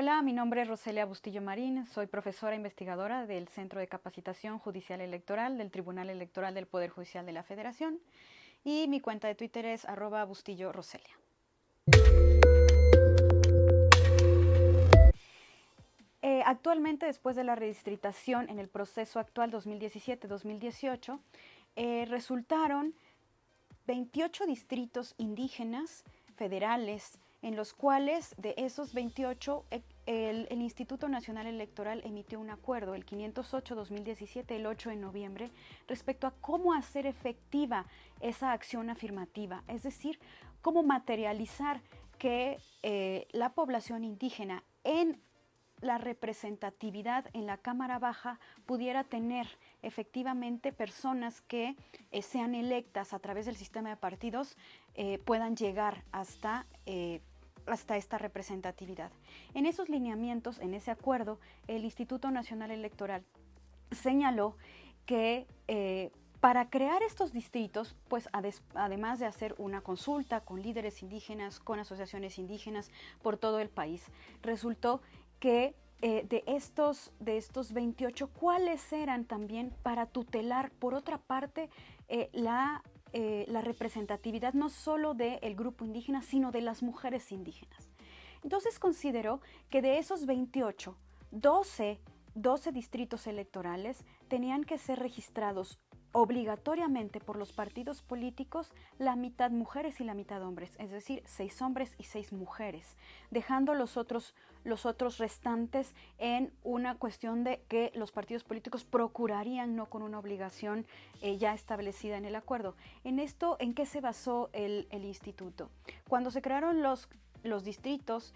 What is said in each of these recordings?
Hola, mi nombre es Roselia Bustillo Marín, soy profesora investigadora del Centro de Capacitación Judicial Electoral del Tribunal Electoral del Poder Judicial de la Federación y mi cuenta de Twitter es @BustilloRoselia. Actualmente, después de la redistritación en el proceso actual 2017-2018, resultaron 28 distritos indígenas federales, en los cuales de esos 28 el Instituto Nacional Electoral emitió un acuerdo, el 508-2017, el 8 de noviembre, respecto a cómo hacer efectiva esa acción afirmativa, es decir, cómo materializar que la población indígena en la representatividad en la Cámara Baja pudiera tener efectivamente personas que sean electas a través del sistema de partidos, puedan llegar hasta esta representatividad. En esos lineamientos, en ese acuerdo, el Instituto Nacional Electoral señaló que para crear estos distritos, pues además de hacer una consulta con líderes indígenas, con asociaciones indígenas por todo el país, resultó que de estos 28, ¿cuáles eran también para tutelar, por otra parte, la representatividad no solo del grupo indígena, sino de las mujeres indígenas? Entonces consideró que de esos 28, 12 distritos electorales tenían que ser registrados obligatoriamente por los partidos políticos, la mitad mujeres y la mitad hombres, es decir, 6 hombres y 6 mujeres, dejando los otros restantes en una cuestión de que los partidos políticos procurarían, no con una obligación ya establecida en el acuerdo. En esto, ¿en qué se basó el instituto? Cuando se crearon los distritos,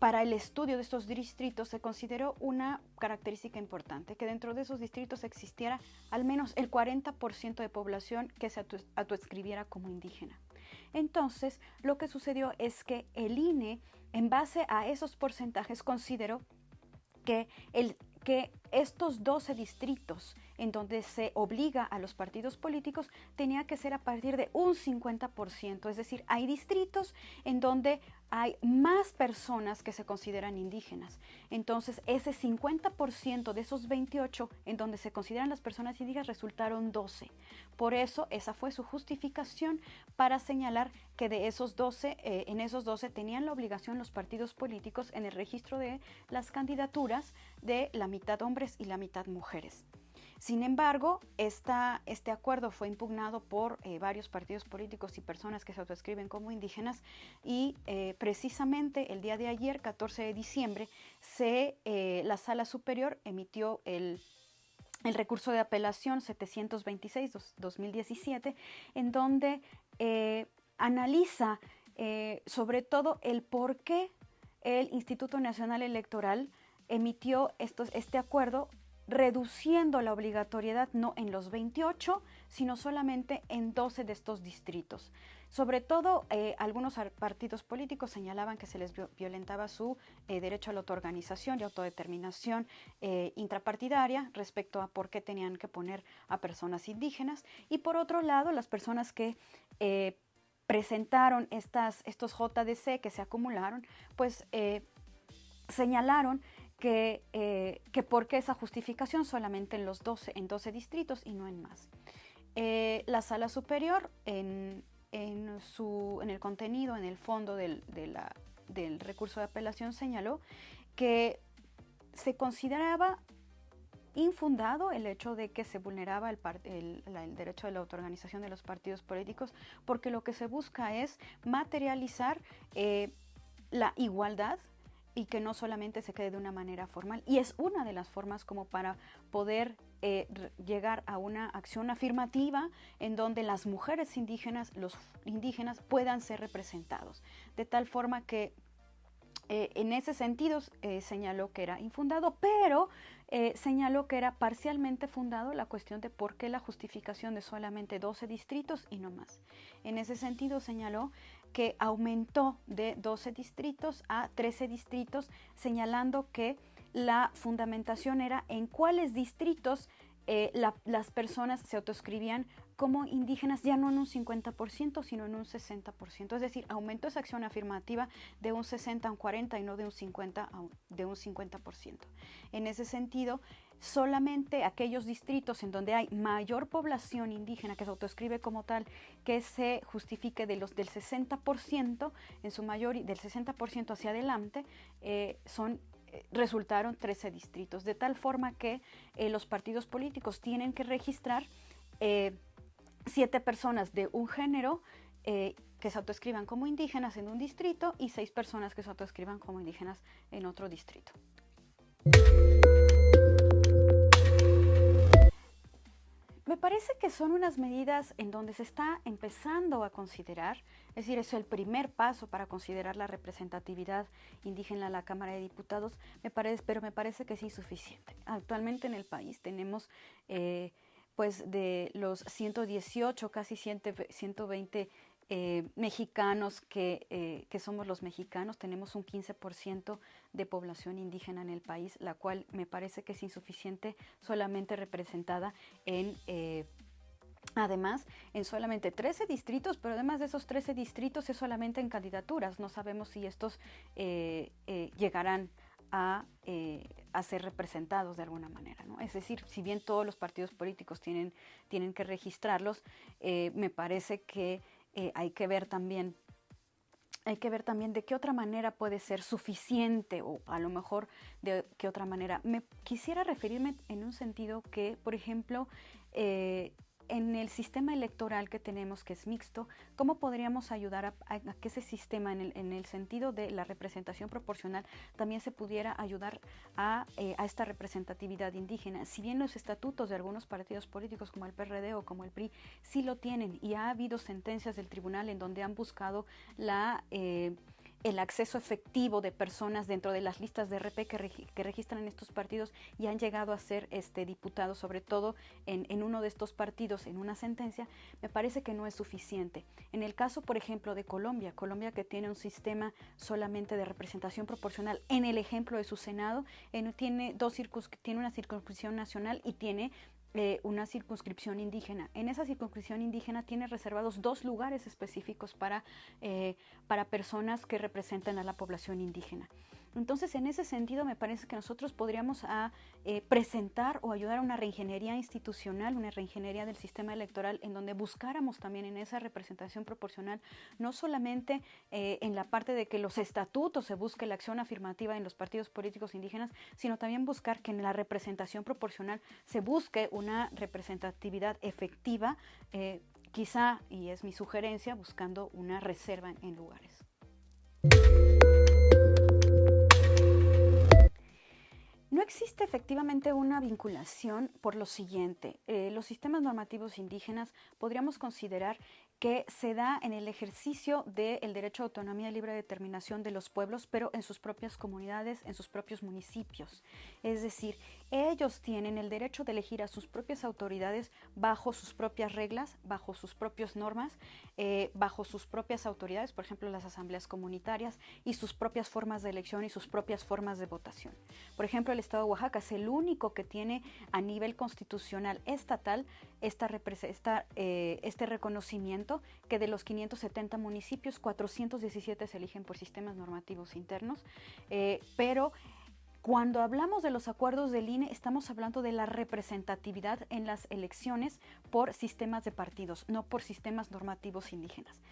para el estudio de estos distritos se consideró una característica importante, que dentro de esos distritos existiera al menos el 40% de población que se autoescribiera como indígena. Entonces, lo que sucedió es que el INE, en base a esos porcentajes, consideró que estos 12 distritos en donde se obliga a los partidos políticos tenía que ser a partir de un 50%, es decir, hay distritos en donde hay más personas que se consideran indígenas. Entonces, ese 50% de esos 28 en donde se consideran las personas indígenas resultaron 12. Por eso, esa fue su justificación para señalar que de esos 12, en esos 12 tenían la obligación los partidos políticos en el registro de las candidaturas de la mitad hombres y la mitad mujeres. Sin embargo, este acuerdo fue impugnado por varios partidos políticos y personas que se autoescriben como indígenas y precisamente el día de ayer, 14 de diciembre, la Sala Superior emitió el recurso de apelación 726-2017, en donde analiza sobre todo el por qué el Instituto Nacional Electoral emitió este acuerdo, reduciendo la obligatoriedad no en los 28, sino solamente en 12 de estos distritos. Sobre todo, algunos partidos políticos señalaban que se les violentaba su derecho a la autoorganización y autodeterminación intrapartidaria respecto a por qué tenían que poner a personas indígenas. Y por otro lado, las personas que presentaron estos JDC que se acumularon, pues señalaron que por qué esa justificación solamente en 12 distritos y no en más. La Sala Superior, en el contenido, en el fondo del recurso de apelación, señaló que se consideraba infundado el hecho de que se vulneraba el derecho de la autoorganización de los partidos políticos, porque lo que se busca es materializar la igualdad y que no solamente se quede de una manera formal, y es una de las formas como para poder llegar a una acción afirmativa en donde las mujeres indígenas, los indígenas puedan ser representados, de tal forma que en ese sentido señaló que era infundado, pero señaló que era parcialmente fundado la cuestión de por qué la justificación de solamente 12 distritos y no más. En ese sentido señaló que aumentó de 12 distritos a 13 distritos, señalando que la fundamentación era en cuáles distritos las personas se autoescribían como indígenas ya no en un 50%, sino en un 60%. Es decir, aumentó esa acción afirmativa de un 60 a un 40 y no de un 50 de un 50%. En ese sentido, solamente aquellos distritos en donde hay mayor población indígena que se autoescribe como tal, que se justifique del 60%, en su mayoría del 60% hacia adelante, resultaron 13 distritos, de tal forma que los partidos políticos tienen que registrar 7 personas de un género que se autoescriban como indígenas en un distrito y 6 personas que se autoescriban como indígenas en otro distrito. Me parece que son unas medidas en donde se está empezando a considerar, es decir, es el primer paso para considerar la representatividad indígena en la Cámara de Diputados, pero me parece que es insuficiente. Actualmente en el país tenemos pues de los 118, casi 120 mexicanos que somos los mexicanos, tenemos un 15% de población indígena en el país, la cual me parece que es insuficiente, solamente representada además en solamente 13 distritos, pero además de esos 13 distritos es solamente en candidaturas. No sabemos si estos llegarán a ser representados de alguna manera, ¿no? Es decir, si bien todos los partidos políticos tienen que registrarlos, me parece que hay que ver también de qué otra manera puede ser suficiente, o a lo mejor de qué otra manera. Me quisiera referirme en un sentido que, por ejemplo, en el sistema electoral que tenemos, que es mixto, ¿cómo podríamos ayudar a que ese sistema, en el sentido de la representación proporcional, también se pudiera ayudar a esta representatividad indígena? Si bien los estatutos de algunos partidos políticos como el PRD o como el PRI sí lo tienen, y ha habido sentencias del tribunal en donde han buscado el acceso efectivo de personas dentro de las listas de RP que registran estos partidos y han llegado a ser diputados, sobre todo en uno de estos partidos, en una sentencia, me parece que no es suficiente. En el caso, por ejemplo, de Colombia que tiene un sistema solamente de representación proporcional, en el ejemplo de su Senado, tiene una circunscripción nacional y tiene una circunscripción indígena. En esa circunscripción indígena tiene reservados 2 lugares específicos para personas que representan a la población indígena. Entonces, en ese sentido, me parece que nosotros podríamos presentar o ayudar a una reingeniería institucional, una reingeniería del sistema electoral, en donde buscáramos también en esa representación proporcional, no solamente en la parte de que los estatutos se busque la acción afirmativa en los partidos políticos indígenas, sino también buscar que en la representación proporcional se busque una representatividad efectiva, quizá, y es mi sugerencia, buscando una reserva en lugares. No existe efectivamente una vinculación por lo siguiente. Los sistemas normativos indígenas podríamos considerar que se da en el ejercicio del derecho a autonomía y libre determinación de los pueblos, pero en sus propias comunidades, en sus propios municipios. Es decir, ellos tienen el derecho de elegir a sus propias autoridades bajo sus propias reglas, bajo sus propias normas, bajo sus propias autoridades, por ejemplo, las asambleas comunitarias, y sus propias formas de elección y sus propias formas de votación. Por ejemplo, el Estado de Oaxaca es el único que tiene a nivel constitucional estatal este reconocimiento, que de los 570 municipios, 417 se eligen por sistemas normativos internos, pero cuando hablamos de los acuerdos del INE, estamos hablando de la representatividad en las elecciones por sistemas de partidos, no por sistemas normativos indígenas.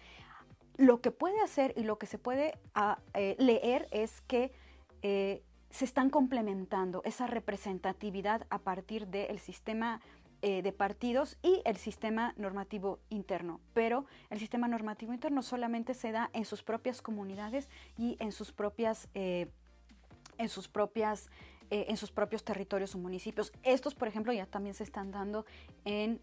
Lo que puede hacer y lo que se puede leer es que se están complementando esa representatividad a partir del sistema de partidos y el sistema normativo interno, pero el sistema normativo interno solamente se da en sus propias comunidades y en sus propios territorios o municipios. Estos, por ejemplo, ya también se están dando en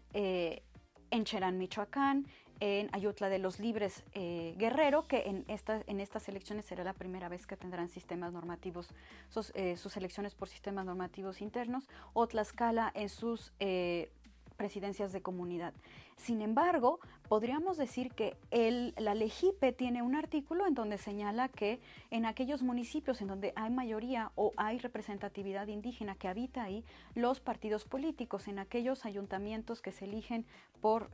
Cherán, Michoacán, en Ayutla de los Libres, Guerrero, que en estas elecciones será la primera vez que tendrán sistemas normativos, sus elecciones por sistemas normativos internos, o Tlaxcala en sus presidencias de comunidad. Sin embargo, podríamos decir que la LEGIPE tiene un artículo en donde señala que en aquellos municipios en donde hay mayoría o hay representatividad indígena que habita ahí, los partidos políticos, en aquellos ayuntamientos que se eligen por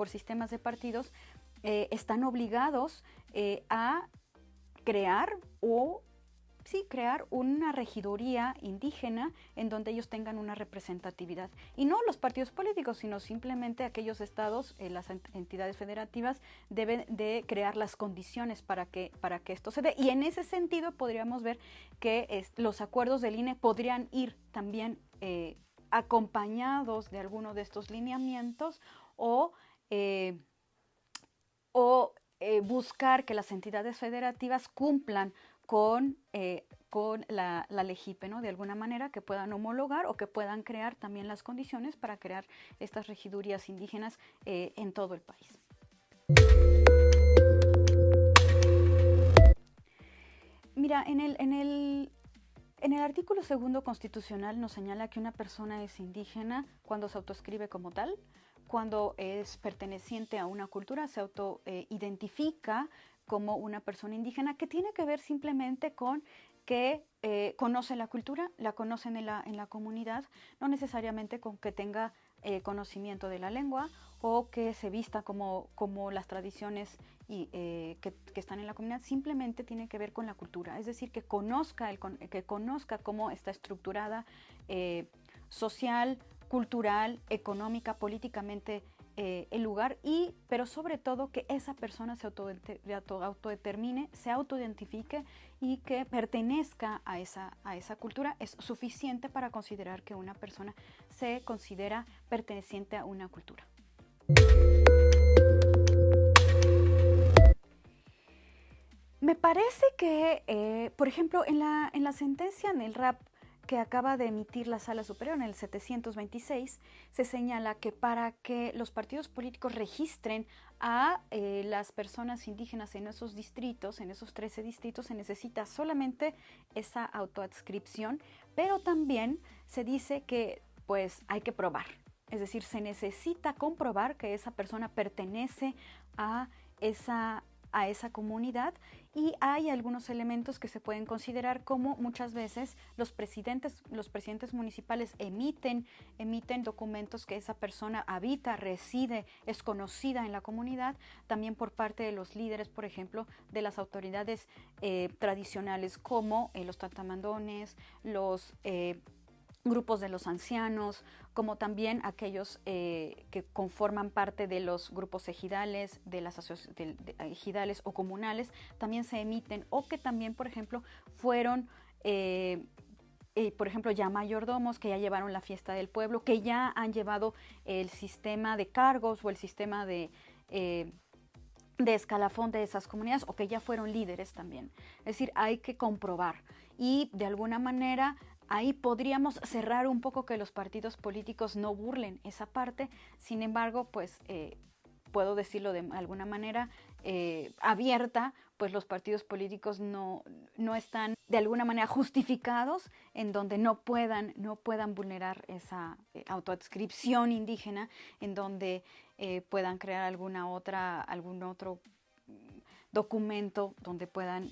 sistemas de partidos, están obligados a crear una regiduría indígena en donde ellos tengan una representatividad. Y no los partidos políticos, sino simplemente aquellos estados, las entidades federativas, deben de crear las condiciones para que esto se dé. Y en ese sentido podríamos ver que los acuerdos del INE podrían ir también acompañados de alguno de estos lineamientos o buscar que las entidades federativas cumplan con la LEGIPE, ¿no? De alguna manera que puedan homologar o que puedan crear también las condiciones para crear estas regidurías indígenas en todo el país. Mira, en el artículo 2 constitucional nos señala que una persona es indígena cuando se autoescribe como tal, cuando es perteneciente a una cultura, se autoidentifica como una persona indígena, que tiene que ver simplemente con que conoce la cultura, la conocen en la comunidad, no necesariamente con que tenga conocimiento de la lengua o que se vista como las tradiciones que están en la comunidad, simplemente tiene que ver con la cultura, es decir, que conozca cómo está estructurada social, cultural, económica, políticamente el lugar, pero sobre todo que esa persona se autodetermine, se autoidentifique y que pertenezca a esa cultura. Es suficiente para considerar que una persona se considera perteneciente a una cultura. Me parece que, por ejemplo, en la sentencia, en el RAP que acaba de emitir la Sala Superior, en el 726, se señala que para que los partidos políticos registren a las personas indígenas en esos distritos, en esos 13 distritos, se necesita solamente esa autoadscripción, pero también se dice que pues hay que probar, es decir, se necesita comprobar que esa persona pertenece a esa comunidad, y hay algunos elementos que se pueden considerar, como muchas veces los presidentes municipales emiten documentos que esa persona habita, reside, es conocida en la comunidad, también por parte de los líderes, por ejemplo, de las autoridades tradicionales, como los tatamandones, los grupos de los ancianos, como también aquellos que conforman parte de los grupos ejidales, de las ejidales o comunales, también se emiten, o que también, por ejemplo, fueron, por ejemplo, ya mayordomos que ya llevaron la fiesta del pueblo, que ya han llevado el sistema de cargos o el sistema de escalafón de esas comunidades, o que ya fueron líderes también. Es decir, hay que comprobar, y de alguna manera ahí podríamos cerrar un poco que los partidos políticos no burlen esa parte. Sin embargo, pues puedo decirlo de alguna manera abierta, pues los partidos políticos no están de alguna manera justificados en donde no puedan vulnerar esa autoadscripción indígena, en donde puedan crear algún otro documento donde puedan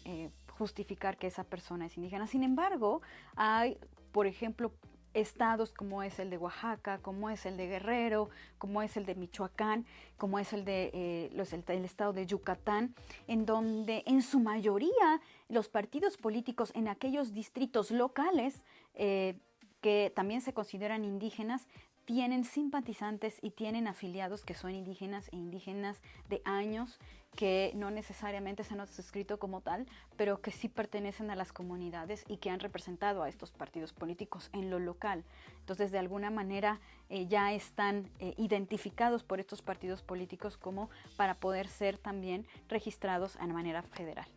justificar que esa persona es indígena. Sin embargo, hay, por ejemplo, estados como es el de Oaxaca, como es el de Guerrero, como es el de Michoacán, como es el estado de Yucatán, en donde en su mayoría los partidos políticos en aquellos distritos locales que también se consideran indígenas tienen simpatizantes y tienen afiliados que son indígenas e indígenas de años, que no necesariamente se han escrito como tal, pero que sí pertenecen a las comunidades y que han representado a estos partidos políticos en lo local. Entonces, de alguna manera ya están identificados por estos partidos políticos como para poder ser también registrados de manera federal.